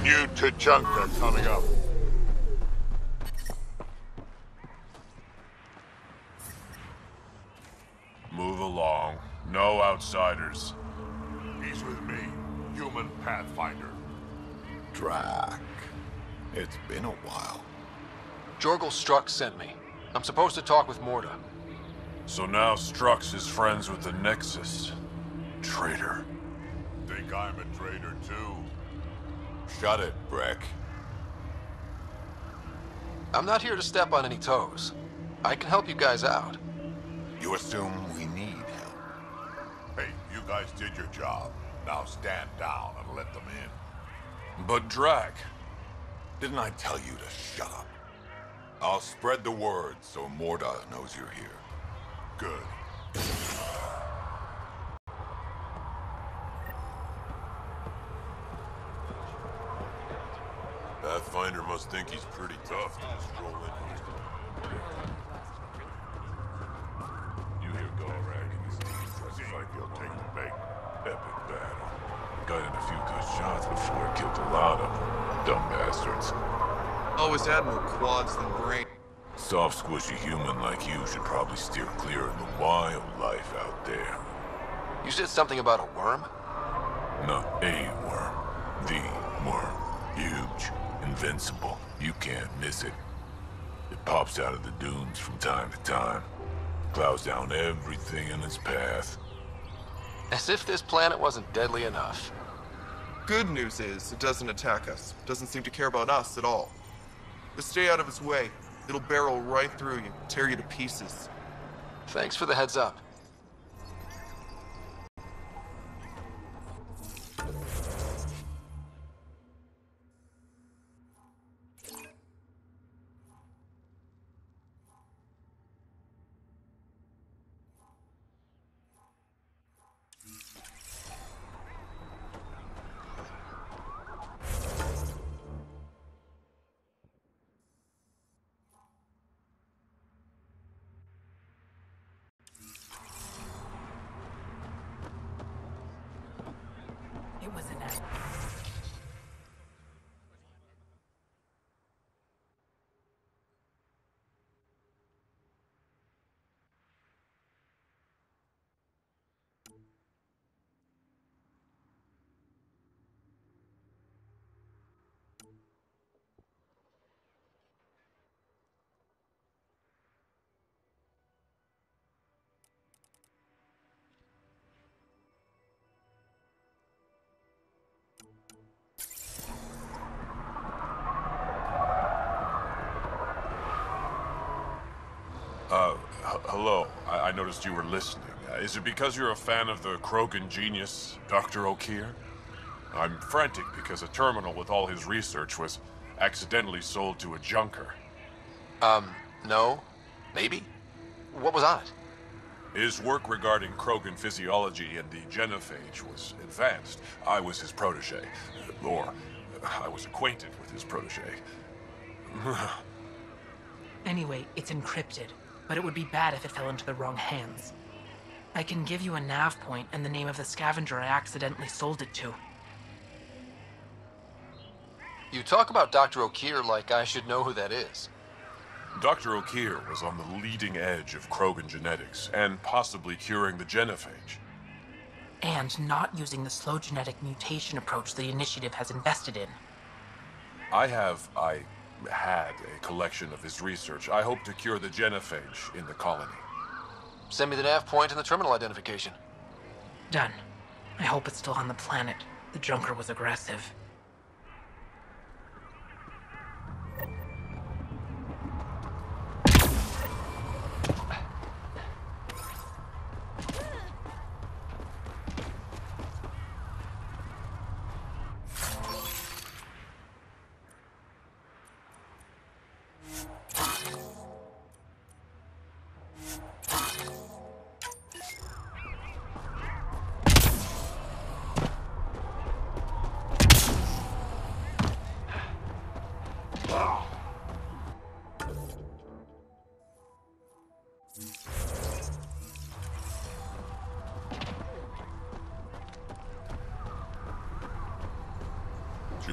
New Tuchanka coming up. Move along. No outsiders. He's with me, human pathfinder. Drac. It's been a while. Jorgel Strux sent me. I'm supposed to talk with Morda. So now Strux is friends with the Nexus. Traitor. Think I'm a traitor too? Shut it, Breck. I'm not here to step on any toes. I can help you guys out. You assume we need help. Hey, you guys did your job. Now stand down and let them in. But Drac. Didn't I tell you to shut up? I'll spread the word so Morda knows you're here. Good. Pathfinder must think he's pretty tough to just roll in here. You hear Gorak and his team looks like they'll take the bait. Epic battle. Got in a few good shots before it killed a lot of them. Dumb bastards. Always had more quads than brain. Soft, squishy human like you should probably steer clear of the wildlife out there. You said something about a worm? Not a worm. The worm. Huge. Invincible. You can't miss it. It pops out of the dunes from time to time. Plows down everything in its path. As if this planet wasn't deadly enough. Good news is, it doesn't attack us. Doesn't seem to care about us at all. Just stay out of its way. It'll barrel right through you, tear you to pieces. Thanks for the heads up. It was an act. Hello. I noticed you were listening. Is it because you're a fan of the Krogan genius, Dr. O'Keir? I'm frantic because a terminal with all his research was accidentally sold to a junker. No. Maybe? What was on it? His work regarding Krogan physiology and the genophage was advanced. I was his protege. Or, I was acquainted with his protege. Anyway, it's encrypted, but it would be bad if it fell into the wrong hands. I can give you a nav point and the name of the scavenger I accidentally sold it to. You talk about Dr. O'Keir like I should know who that is. Dr. O'Keir was on the leading edge of Krogan genetics, and possibly curing the genophage. And not using the slow genetic mutation approach the Initiative has invested in. I had a collection of his research. I hope to cure the genophage in the colony. Send me the nav point and the terminal identification. Done. I hope it's still on the planet. The junker was aggressive.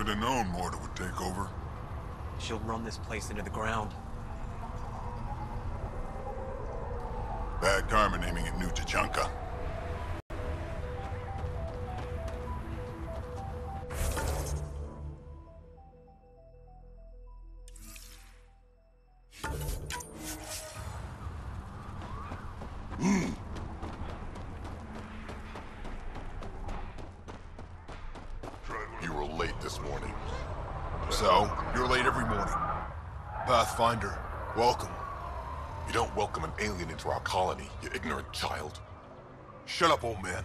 Should have known Morta would take over. She'll run this place into the ground. Bad karma naming it New Tuchanka. You were late this morning. So, you're late every morning. Pathfinder, welcome. You don't welcome an alien into our colony, you ignorant child. Shut up, old man.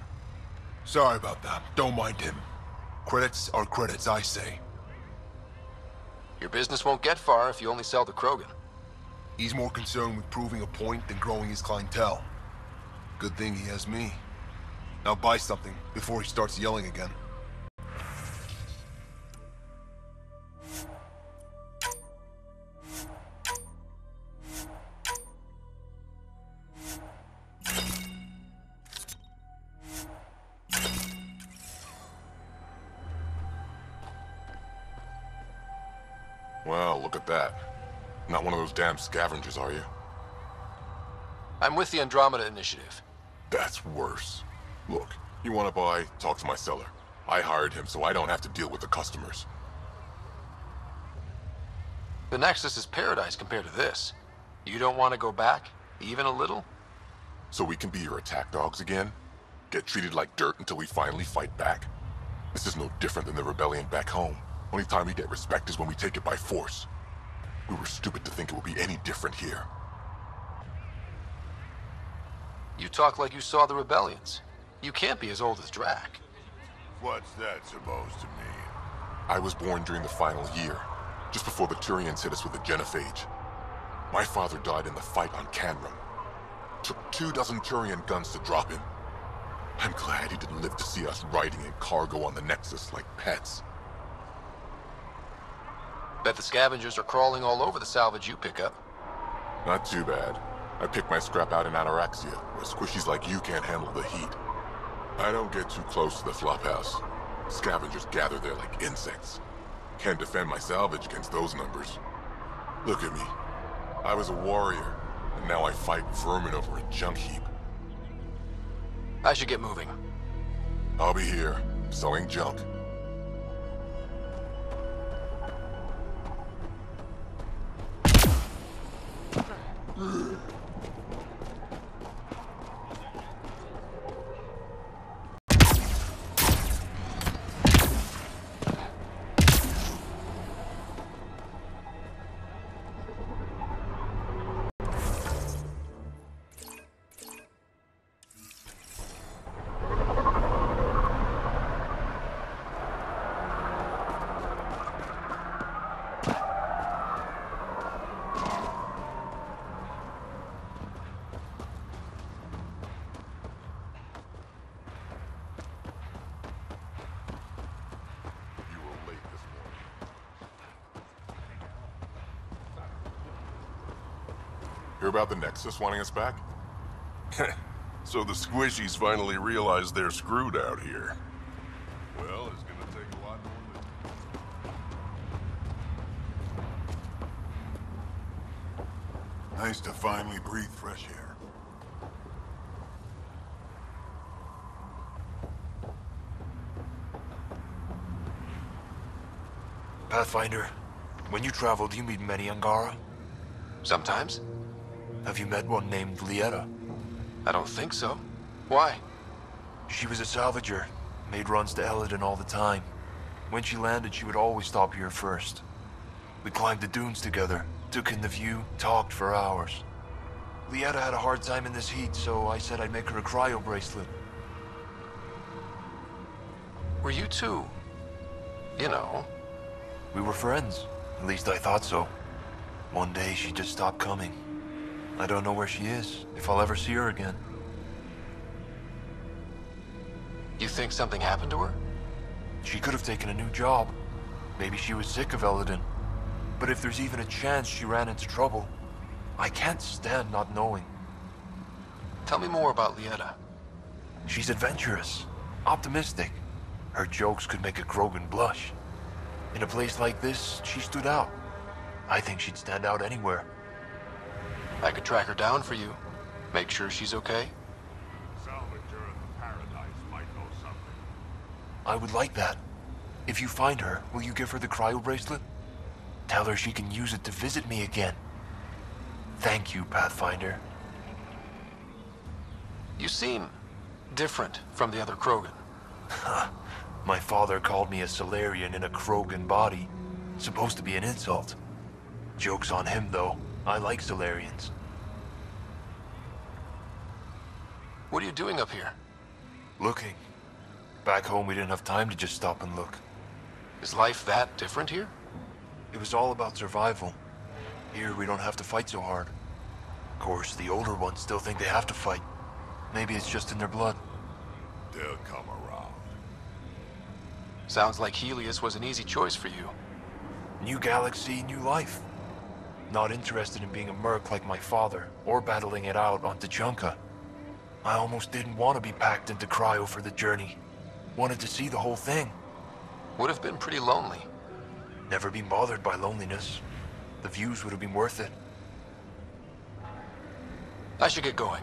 Sorry about that. Don't mind him. Credits are credits, I say. Your business won't get far if you only sell to Krogan. He's more concerned with proving a point than growing his clientele. Good thing he has me. Now buy something before he starts yelling again. Well, look at that. Not one of those damn scavengers, are you? I'm with the Andromeda initiative. That's worse. Look, you want to buy, talk to my seller. I hired him so I don't have to deal with the customers. The Nexus is paradise compared to this. You don't want to go back, even a little? So we can be your attack dogs again? Get treated like dirt until we finally fight back? This is no different than the rebellion back home. Only time we get respect is when we take it by force. We were stupid to think it would be any different here. You talk like you saw the rebellions. You can't be as old as Drac. What's that supposed to mean? I was born during the final year, just before the Turians hit us with the genophage. My father died in the fight on Canrum. Took 24 Turian guns to drop him. I'm glad he didn't live to see us riding in cargo on the Nexus like pets. Bet the scavengers are crawling all over the salvage you pick up. Not too bad. I pick my scrap out in Ataraxia, where squishies like you can't handle the heat. I don't get too close to the flophouse. Scavengers gather there like insects. Can't defend my salvage against those numbers. Look at me. I was a warrior, and now I fight vermin over a junk heap. I should get moving. I'll be here, selling junk. Hear about the Nexus wanting us back? So the squishies finally realize they're screwed out here. Well, it's gonna take a lot more than... Nice to finally breathe fresh air. Pathfinder, when you travel, do you meet many Angara? Sometimes. Have you met one named Lieta? I don't think so. Why? She was a salvager, made runs to Elaaden all the time. When she landed, she would always stop here first. We climbed the dunes together, took in the view, talked for hours. Lieta had a hard time in this heat, so I said I'd make her a cryo bracelet. Were you two... you know... We were friends. At least I thought so. One day she just stopped coming. I don't know where she is, if I'll ever see her again. You think something happened to her? She could have taken a new job. Maybe she was sick of Elaaden. But if there's even a chance she ran into trouble, I can't stand not knowing. Tell me more about Lieta. She's adventurous, optimistic. Her jokes could make a Krogan blush. In a place like this, she stood out. I think she'd stand out anywhere. I could track her down for you. Make sure she's okay. Salvager in the Paradise might know something. I would like that. If you find her, will you give her the cryo bracelet? Tell her she can use it to visit me again. Thank you, Pathfinder. You seem different from the other Krogan. My father called me a Solarian in a Krogan body. Supposed to be an insult. Joke's on him, though. I like Solarians. What are you doing up here? Looking. Back home, we didn't have time to just stop and look. Is life that different here? It was all about survival. Here, we don't have to fight so hard. Of course, the older ones still think they have to fight. Maybe it's just in their blood. They'll come around. Sounds like Helios was an easy choice for you. New galaxy, new life. Not interested in being a merc like my father, or battling it out on Tuchanka. I almost didn't want to be packed into cryo for the journey. Wanted to see the whole thing. Would have been pretty lonely. Never been bothered by loneliness. The views would have been worth it. I should get going.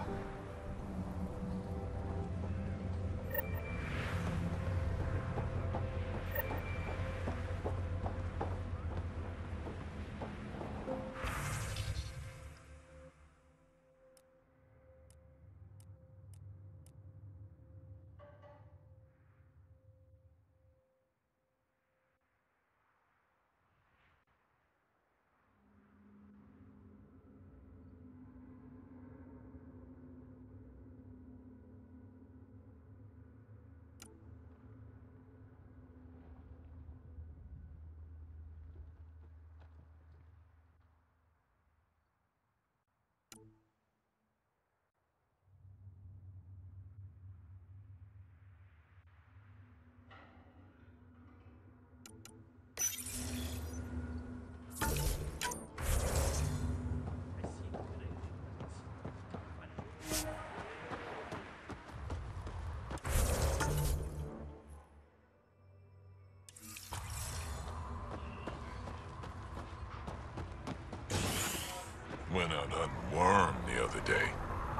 Went out hunting worm the other day.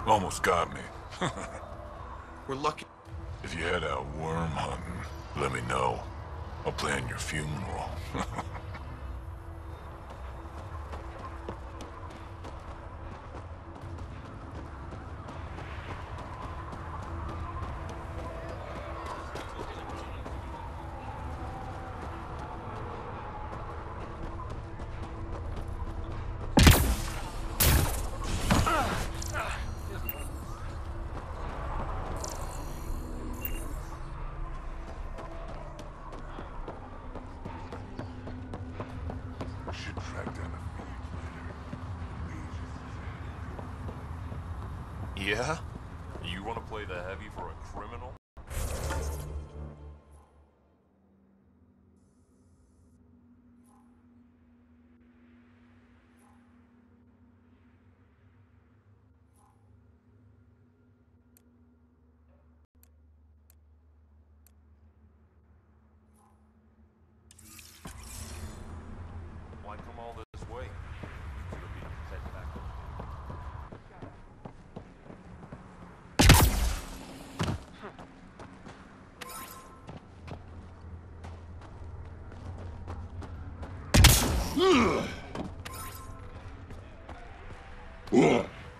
Almost got me. We're lucky. If you head out worm hunting, let me know. I'll plan your funeral. Yeah? You want to play the heavy for a criminal? Why come all this way? You could have been heading back home.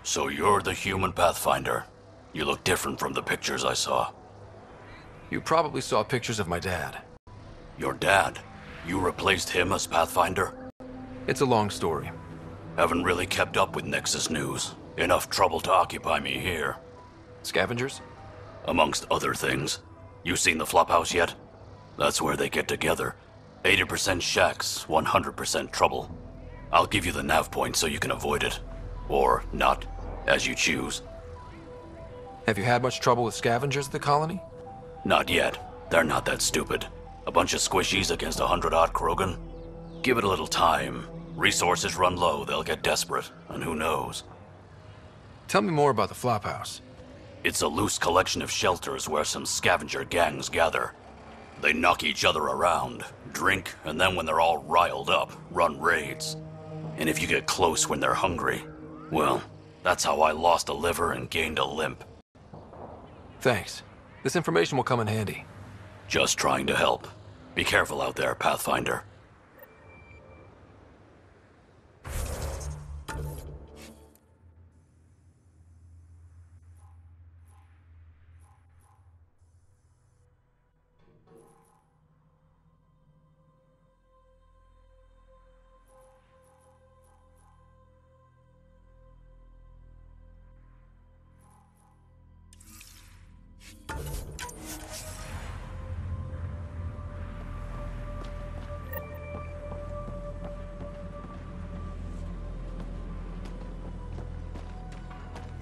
So you're the human Pathfinder. You look different from the pictures I saw. You probably saw pictures of my dad. Your dad? You replaced him as Pathfinder? It's a long story. Haven't really kept up with Nexus news. Enough trouble to occupy me here. Scavengers? Amongst other things. You seen the Flophouse yet? That's where they get together. 80% shacks, 100% trouble. I'll give you the nav point so you can avoid it. Or not, as you choose. Have you had much trouble with scavengers at the colony? Not yet. They're not that stupid. A bunch of squishies against 100-odd Krogan? Give it a little time. Resources run low, they'll get desperate, and who knows? Tell me more about the Flophouse. It's a loose collection of shelters where some scavenger gangs gather. They knock each other around, drink, and then when they're all riled up, run raids. And if you get close when they're hungry, well, that's how I lost a liver and gained a limp. Thanks. This information will come in handy. Just trying to help. Be careful out there, Pathfinder.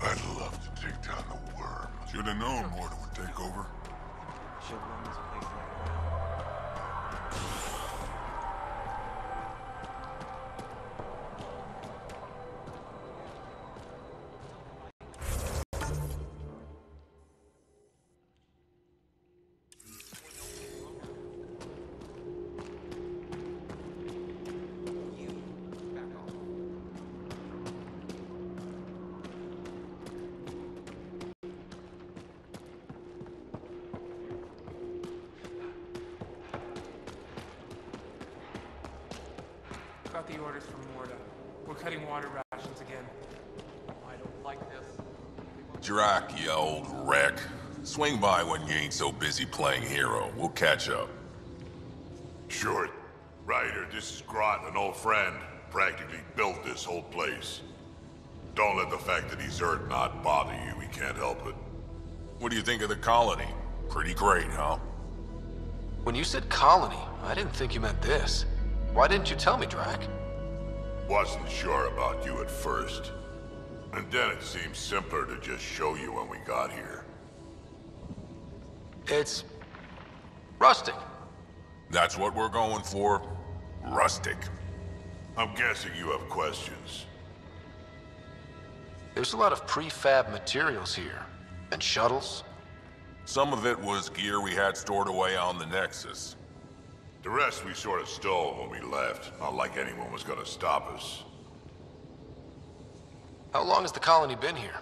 I'd love to take down the worm. Should have known Morta would take over. She'll run this place into the ground. Got the orders from Morta. We're cutting water rations again. I don't like this. Drac, you old wreck. Swing by when you ain't so busy playing hero. We'll catch up. Sure. Ryder, this is Grot, an old friend. Practically built this whole place. Don't let the fact that he's Earth not bother you. He can't help it. What do you think of the colony? Pretty great, huh? When you said colony, I didn't think you meant this. Why didn't you tell me, Drac? Wasn't sure about you at first. And then it seemed simpler to just show you when we got here. It's... rustic. That's what we're going for. Rustic. I'm guessing you have questions. There's a lot of prefab materials here. And shuttles. Some of it was gear we had stored away on the Nexus. The rest we sort of stole when we left. Not like anyone was gonna stop us. How long has the colony been here?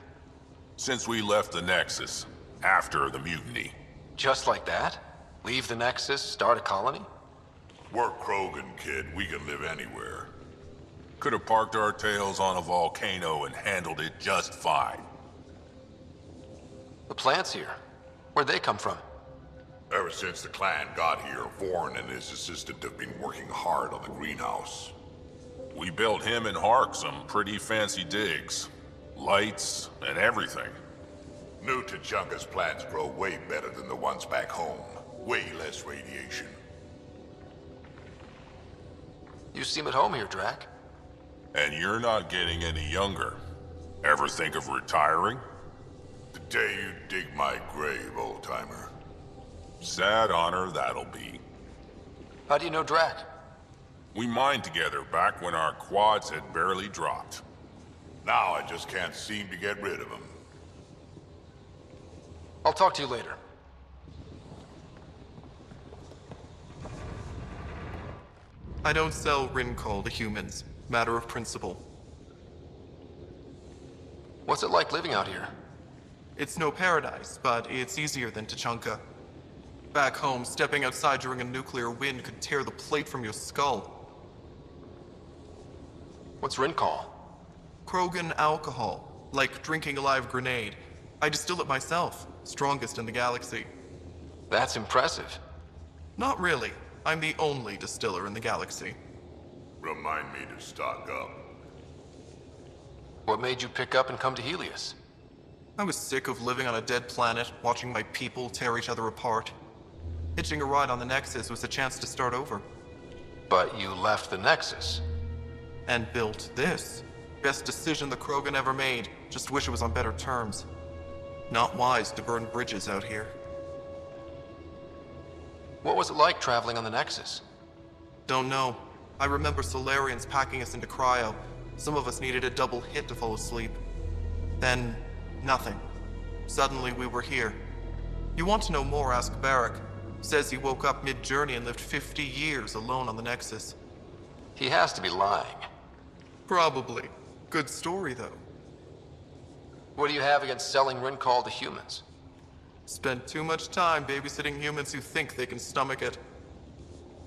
Since we left the Nexus. After the mutiny. Just like that? Leave the Nexus, start a colony? We're Krogan, kid. We can live anywhere. Could have parked our tails on a volcano and handled it just fine. The plants here. Where'd they come from? Ever since the clan got here, Vorn and his assistant have been working hard on the greenhouse. We built him and Hark some pretty fancy digs. Lights and everything. New Tuchanka's plants grow way better than the ones back home. Way less radiation. You seem at home here, Drac. And you're not getting any younger. Ever think of retiring? The day you dig my grave, old-timer. Sad honor that'll be. How do you know Drac? We mined together back when our quads had barely dropped. Now I just can't seem to get rid of him. I'll talk to you later. I don't sell Rincol to humans. Matter of principle. What's it like living out here? It's no paradise, but it's easier than Tuchanka. Back home, stepping outside during a nuclear wind could tear the plate from your skull. What's Rincol? Krogan alcohol, like drinking a live grenade. I distill it myself, strongest in the galaxy. That's impressive. Not really. I'm the only distiller in the galaxy. Remind me to stock up. What made you pick up and come to Helios? I was sick of living on a dead planet, watching my people tear each other apart. Hitching a ride on the Nexus was a chance to start over. But you left the Nexus. And built this. Best decision the Krogan ever made. Just wish it was on better terms. Not wise to burn bridges out here. What was it like traveling on the Nexus? Don't know. I remember Solarians packing us into cryo. Some of us needed a double hit to fall asleep. Then, nothing. Suddenly we were here. You want to know more, ask Barrack. Says he woke up mid-journey and lived 50 years alone on the Nexus. He has to be lying. Probably. Good story, though. What do you have against selling Rincall to humans? Spend too much time babysitting humans who think they can stomach it.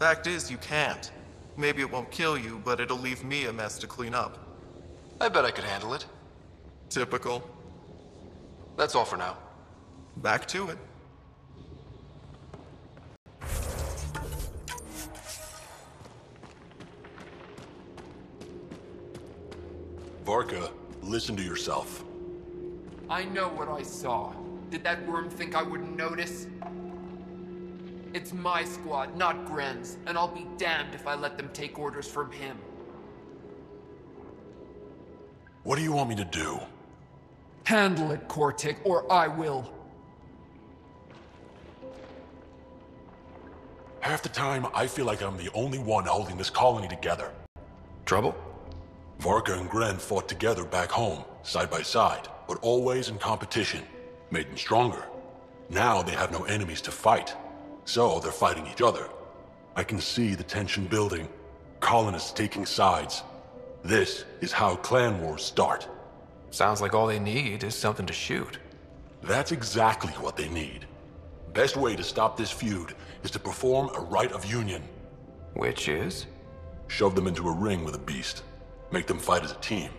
Fact is, you can't. Maybe it won't kill you, but it'll leave me a mess to clean up. I bet I could handle it. Typical. That's all for now. Back to it. Varka, listen to yourself. I know what I saw. Did that worm think I wouldn't notice? It's my squad, not Gren's, and I'll be damned if I let them take orders from him. What do you want me to do? Handle it, Kortik, or I will. Half the time, I feel like I'm the only one holding this colony together. Trouble? Varka and Gren fought together back home, side by side, but always in competition. Made them stronger. Now they have no enemies to fight, so they're fighting each other. I can see the tension building, colonists taking sides. This is how clan wars start. Sounds like all they need is something to shoot. That's exactly what they need. Best way to stop this feud is to perform a rite of union. Which is? Shove them into a ring with a beast. Make them fight as a team.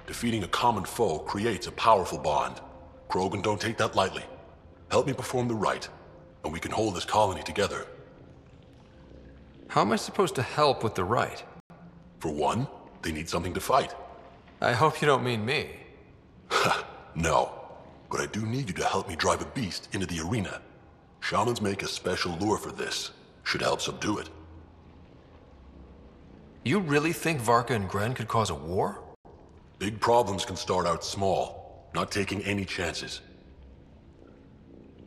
Defeating a common foe creates a powerful bond. Krogan don't take that lightly. Help me perform the rite, and we can hold this colony together. How am I supposed to help with the rite? For one, they need something to fight. I hope you don't mean me. No, but I do need you to help me drive a beast into the arena. Shamans make a special lure for this. Should help subdue it. You really think Varka and Gren could cause a war? Big problems can start out small, not taking any chances.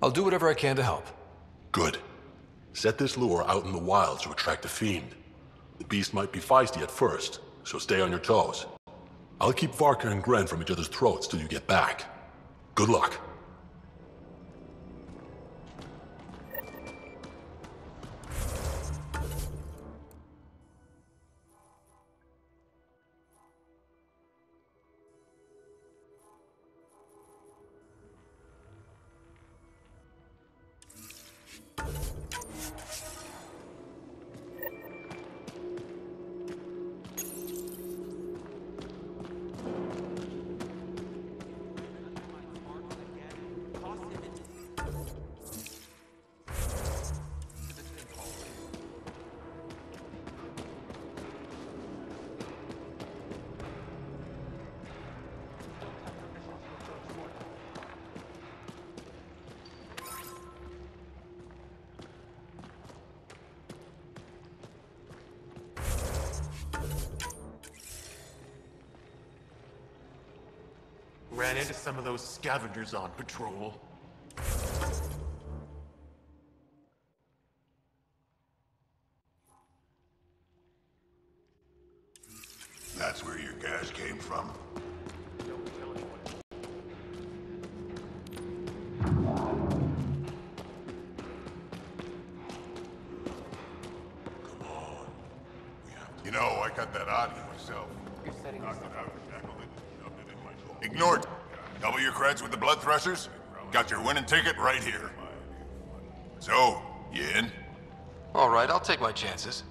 I'll do whatever I can to help. Good. Set this lure out in the wilds to attract the fiend. The beast might be feisty at first, so stay on your toes. I'll keep Varka and Gren from each other's throats till you get back. Good luck. Ran into some of those scavengers on patrol. That's where your gas came from? You know, I got that audio myself. Knocked it out, tackled it, shoved it in my soul. Ignored. Double your creds with the blood thrusters? Got your winning ticket right here. So, you in? All right, I'll take my chances.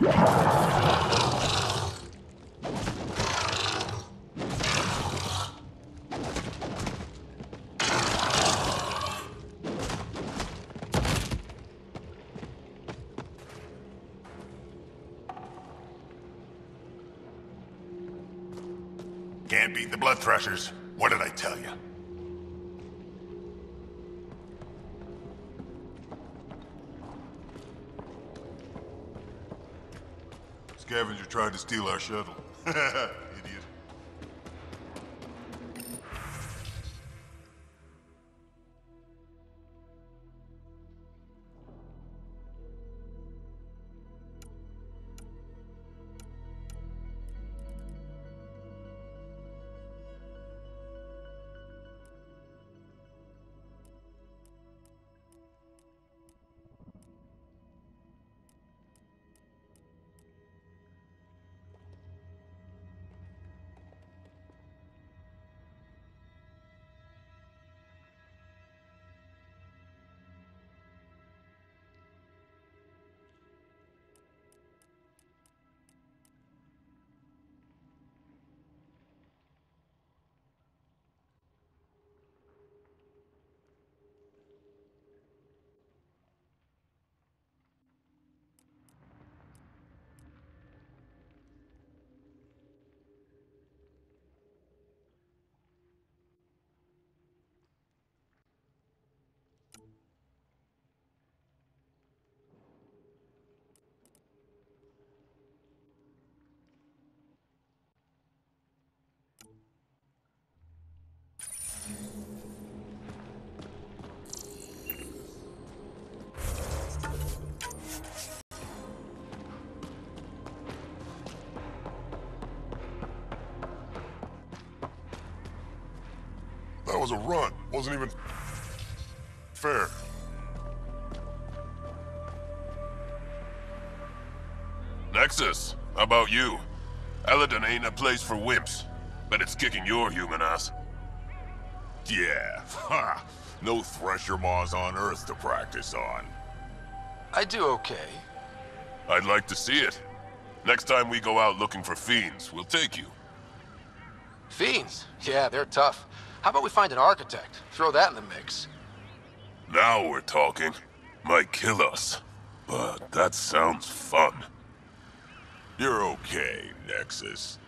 Can't beat the blood threshers. What did I tell you? Scavenger tried to steal our shuttle. Idiot. That was a run. Wasn't even fair. Nexus, how about you? Elaaden ain't a place for wimps, but it's kicking your human ass. Yeah, ha! No thresher maws on Earth to practice on. I do okay. I'd like to see it. Next time we go out looking for fiends, we'll take you. Fiends? Yeah, they're tough. How about we find an architect? Throw that in the mix. Now we're talking. Might kill us, but that sounds fun. You're okay, Nexus.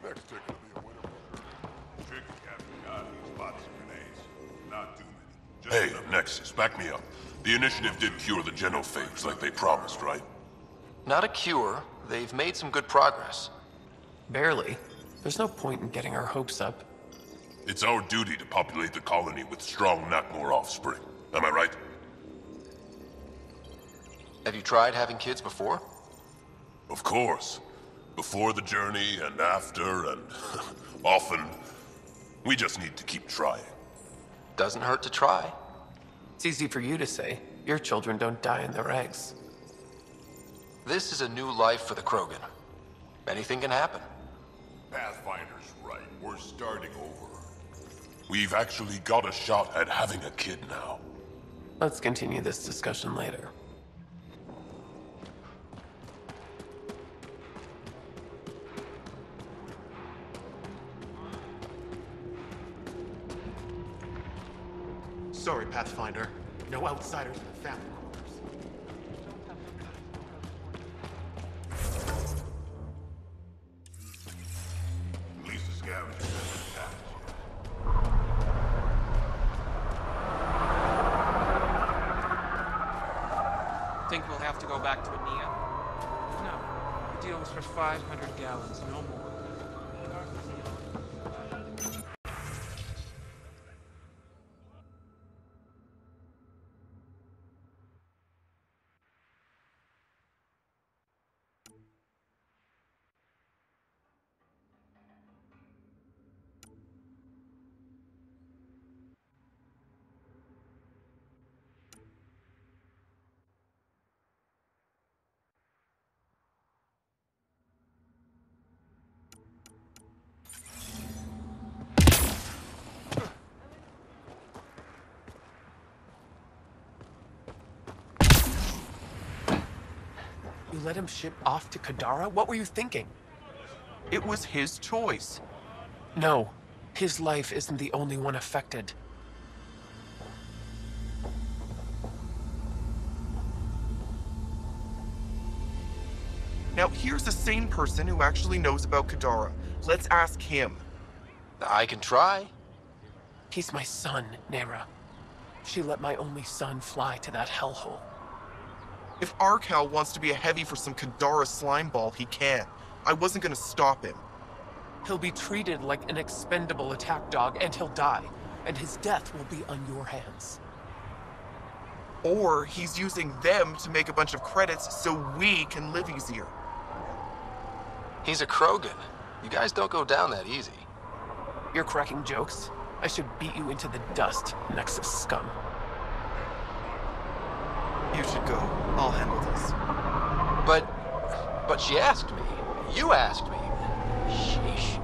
Next ticket will be a winner for sure. Tricky Captain God, he's lots of grenades. Not too many. Hey, Nexus, back me up. The initiative did cure the genophage like they promised, right? Not a cure. They've made some good progress. Barely. There's no point in getting our hopes up. It's our duty to populate the colony with strong Nakmor offspring. Am I right? Have you tried having kids before? Of course. Before the journey and after and often. We just need to keep trying. Doesn't hurt to try. It's easy for you to say. Your children don't die in their eggs. This is a new life for the Krogan. Anything can happen. Pathfinder's right. We're starting over. We've actually got a shot at having a kid now. Let's continue this discussion later. Sorry, Pathfinder. No outsiders in the family quarters. At least the scavenger hasn't attacked Think we'll have to go back to Ania? No. The deal was for 500 gallons, no more. let him ship off to Kadara? What were you thinking? It was his choice. No, his life isn't the only one affected. Now, here's a sane person who actually knows about Kadara. Let's ask him. I can try. He's my son, Nera. She let my only son fly to that hellhole. If Arcal wants to be a heavy for some Kadara slime ball, he can. I wasn't gonna stop him. He'll be treated like an expendable attack dog, and he'll die. And his death will be on your hands. Or he's using them to make a bunch of credits so we can live easier. He's a Krogan. You guys don't go down that easy. You're cracking jokes? I should beat you into the dust, Nexus scum. You should go. I'll handle this. But she asked me. You asked me. Sheesh.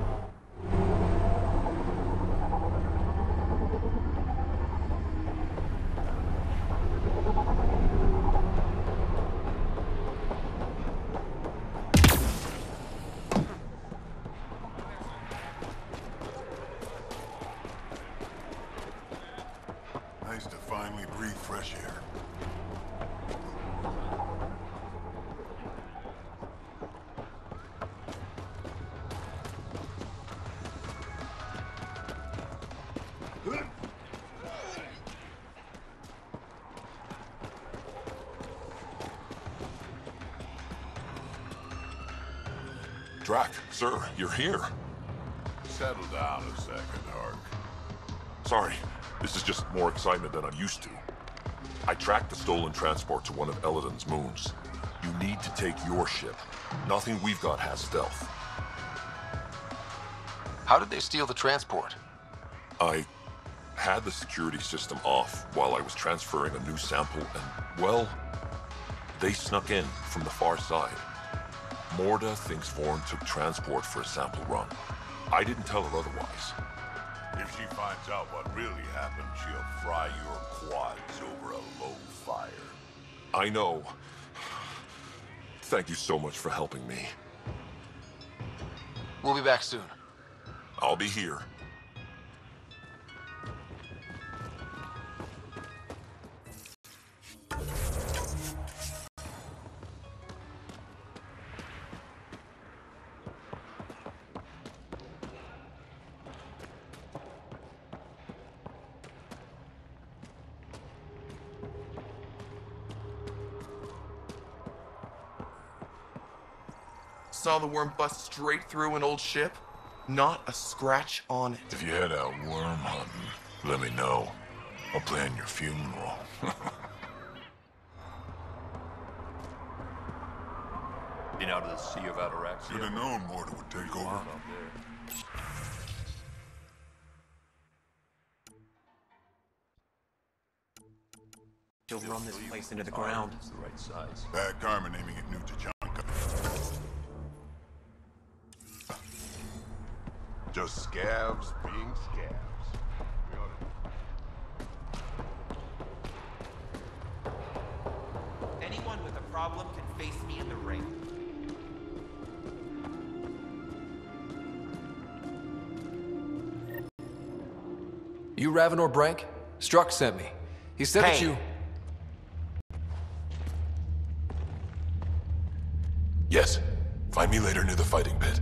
Nice to finally breathe fresh air. Drac, sir, you're here. Settle down a second, Hark. Sorry, this is just more excitement than I'm used to. I tracked the stolen transport to one of Elaaden's moons. You need to take your ship. Nothing we've got has stealth. How did they steal the transport? I had the security system off while I was transferring a new sample and, well, they snuck in from the far side. Morda thinks Vorn took transport for a sample run. I didn't tell her otherwise. If she finds out what really happened, she'll fry your quads over a low fire. I know. Thank you so much for helping me. We'll be back soon. I'll be here. Saw the worm bust straight through an old ship. Not a scratch on it. If you head out worm hunting, let me know. I'll plan your funeral. Been out of the Sea of Ataraxia? Should have known Morda would take over. She'll run this place into the ground. It's the right size. Bad karma naming it New Tuchanka. Just scavs being scavs. Anyone with a problem can face me in the ring. You Ravenor Brank? Struck sent me. He said that you... Yes. Find me later near the fighting pit.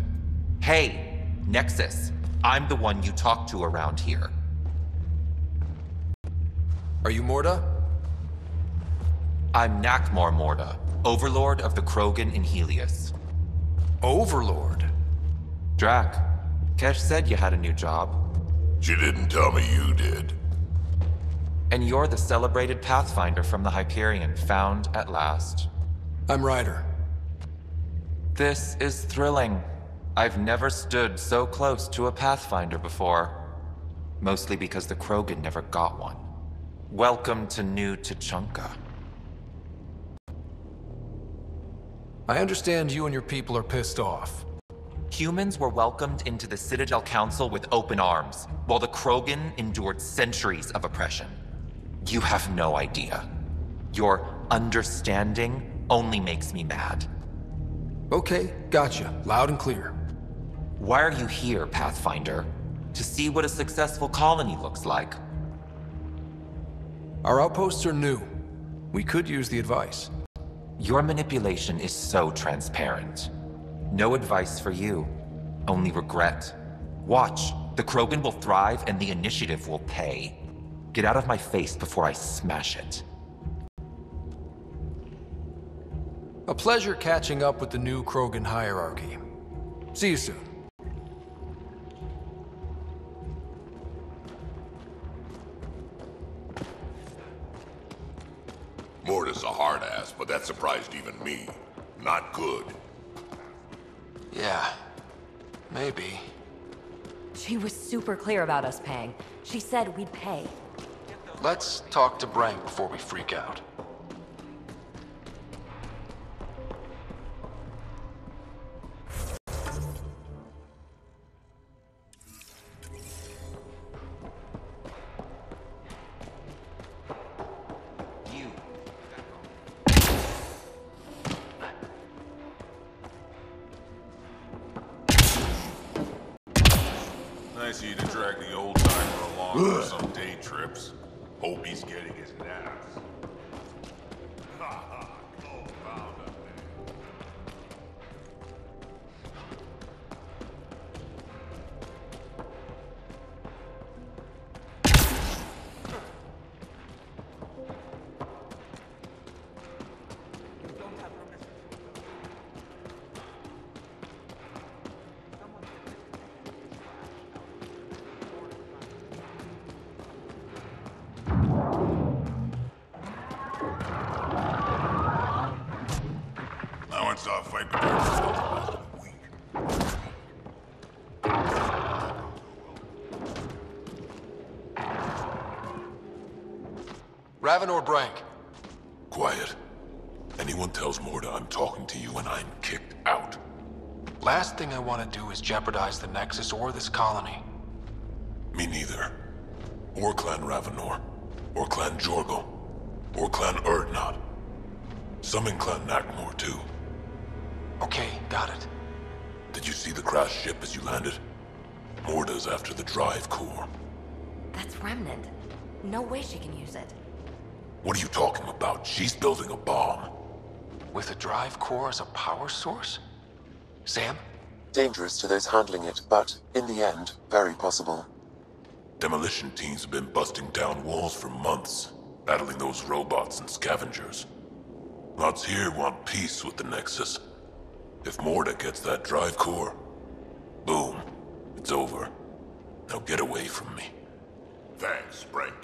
Hey, Nexus. I'm the one you talk to around here. Are you Morda? I'm Nakmor Morda, Overlord of the Krogan in Helios. Overlord? Drac, Kesh said you had a new job. She didn't tell me you did. And you're the celebrated Pathfinder from the Hyperion, found at last. I'm Ryder. This is thrilling. I've never stood so close to a Pathfinder before. Mostly because the Krogan never got one. Welcome to New Tuchanka. I understand you and your people are pissed off. Humans were welcomed into the Citadel Council with open arms, while the Krogan endured centuries of oppression. You have no idea. Your understanding only makes me mad. Okay, gotcha. Loud and clear. Why are you here, Pathfinder? To see what a successful colony looks like. Our outposts are new. We could use the advice. Your manipulation is so transparent. No advice for you, only regret. Watch, the Krogan will thrive and the initiative will pay. Get out of my face before I smash it. A pleasure catching up with the new Krogan hierarchy. See you soon. Morta's a hard ass, but that surprised even me. Not good. Yeah, maybe. She was super clear about us paying. She said we'd pay. Let's talk to Brank before we freak out. Nice of you to drag the old timer along for some day trips. Hope he's getting his naps. Ha ha, cold found up saw a fight between last week. Raven or Brank? Quiet. Anyone tells Morta I'm talking to you and I'm kicked out. Last thing I want to do is jeopardize the Nexus or this colony. Me neither. Or Clan Ravenor. Or Clan Jorgal. Or Clan Urdnot. Some in Clan Nakmor too. Okay, got it. Did you see the crashed ship as you landed? Morta's after the drive core. That's Remnant. No way she can use it. What are you talking about? She's building a bomb. With a drive core as a power source? Sam? Dangerous to those handling it, but in the end, very possible. Demolition teams have been busting down walls for months, battling those robots and scavengers. Lots here want peace with the Nexus. If Morta gets that drive core, boom, it's over. Now get away from me. Thanks, Brank.